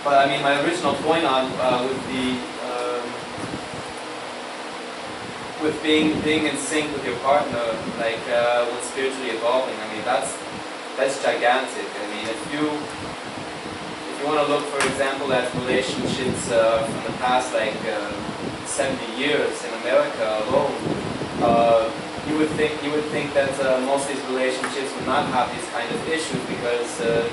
But I mean, my original point on with being in sync with your partner, like with spiritually evolving. I mean, that's gigantic. I mean, if you want to look, for example, at relationships from the past, like 70 years in America alone, you would think that most of these relationships would not have these kind of issues because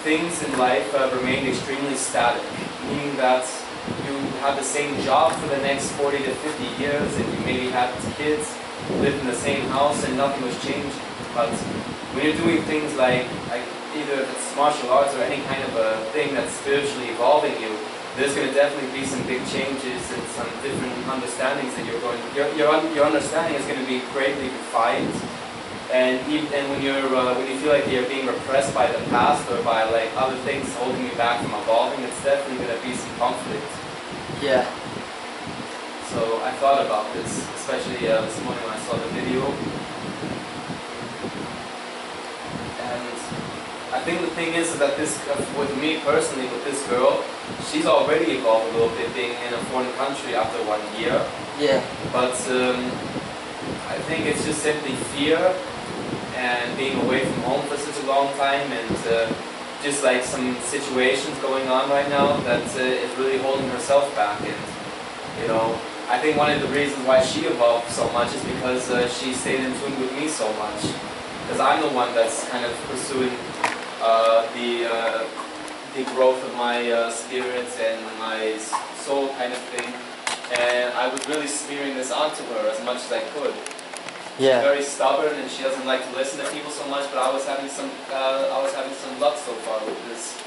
things in life remained extremely static, meaning that you have the same job for the next 40 to 50 years, and you maybe had kids, lived in the same house, and nothing was changing. But when you're doing things like either if it's martial arts or any kind of a thing that's spiritually evolving you, there's going to definitely be some big changes and some different understandings that you're going. Your understanding is going to be greatly refined. And when you feel like you're being repressed by the past or by like other things holding you back from evolving, it's definitely going to be some conflict. Yeah. So I thought about this, especially this morning when I saw the video. And I think the thing is that this, with me personally, with this girl, she's already evolved a little bit, being in a foreign country after 1 year. Yeah. But I think it's just simply fear and being away from home for such a long time, and just like some situations going on right now that is really holding herself back. And you know, I think one of the reasons why she evolved so much is because she stayed in tune with me so much. Because I'm the one that's kind of pursuing the growth of my spirits and my soul kind of thing. And I was really smearing this onto her as much as I could. Yeah. She's very stubborn and she doesn't like to listen to people so much. But I was having some luck so far with this.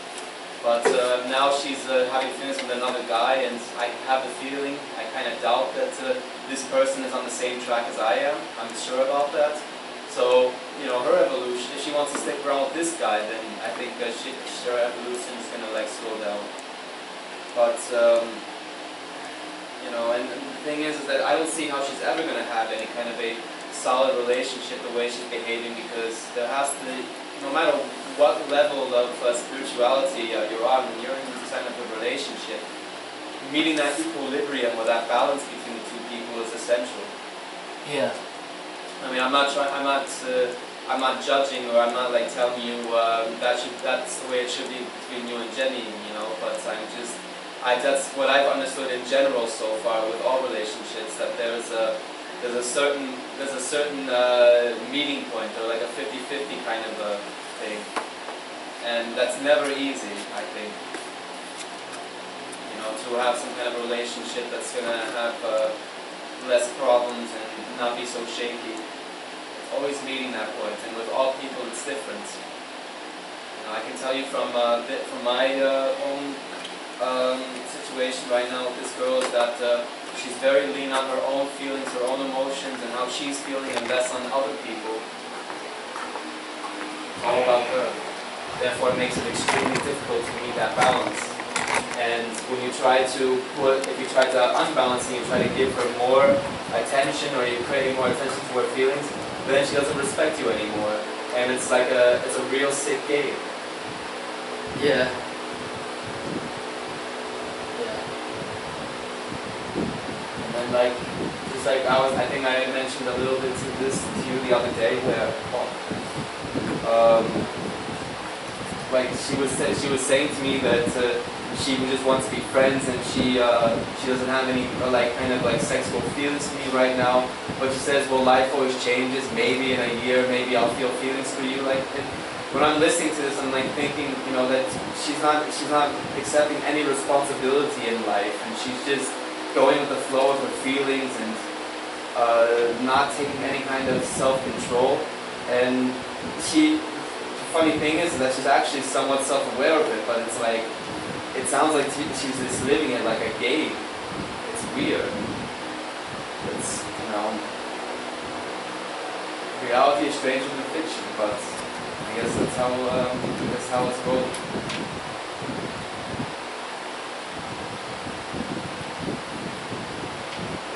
But now she's having feelings with another guy, and I have the feeling, I kind of doubt that this person is on the same track as I am. I'm sure about that. So, you know, her evolution, if she wants to stick around with this guy, then I think her evolution is going to like slow down. But, you know, and the thing is that I don't see how she's ever going to have any kind of a solid relationship the way she's behaving, because there has to, no matter what level of spirituality you're on, when you're in this kind of a relationship, meeting that equilibrium or that balance between the two people is essential. Yeah. I mean, I'm not judging, or I'm not like telling you that's the way it should be between you and Jenny, you know. But that's what I've understood in general so far with all relationships, that there's a certain meeting point, or like a 50-50 kind of a thing, and that's never easy, I think. You know, to have some kind of relationship that's gonna have less problems and not be so shaky. It's always meeting that point, and with all people it's different. You know, I can tell you from my own situation right now with this girl is that she's very lean on her own feelings, her own emotions, and how she's feeling, and less on other people. It's all about her. Therefore, it makes it extremely difficult to meet that balance. And when you try to if you try to unbalance and you try to give her more attention, or you're creating more attention to her feelings, then she doesn't respect you anymore. And it's like it's a real sick game. Yeah. And like, just like I think I mentioned a little bit to you the other day, where like she was saying to me that she just wants to be friends, and she doesn't have any like kind of like sexual feelings for me right now. But she says, well, life always changes. Maybe in a year, maybe I'll feel feelings for you. Like, when I'm listening to this, I'm like thinking, you know, that she's not accepting any responsibility in life, and she's just going with the flow of her feelings, and not taking any kind of self-control. And the funny thing is that she's actually somewhat self-aware of it, but it's like, it sounds like she's just living it like a game. It's weird. It's, you know, reality is stranger than fiction, but I guess that's how it's going.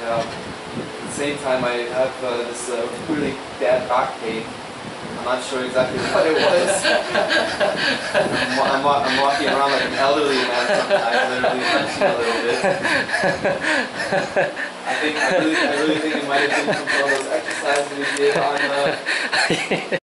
Yeah. At the same time, I have this really bad back pain. I'm not sure exactly what it was. I'm walking around like an elderly man sometimes, literally hunching a little bit. I really think it might have been from all those exercises we did on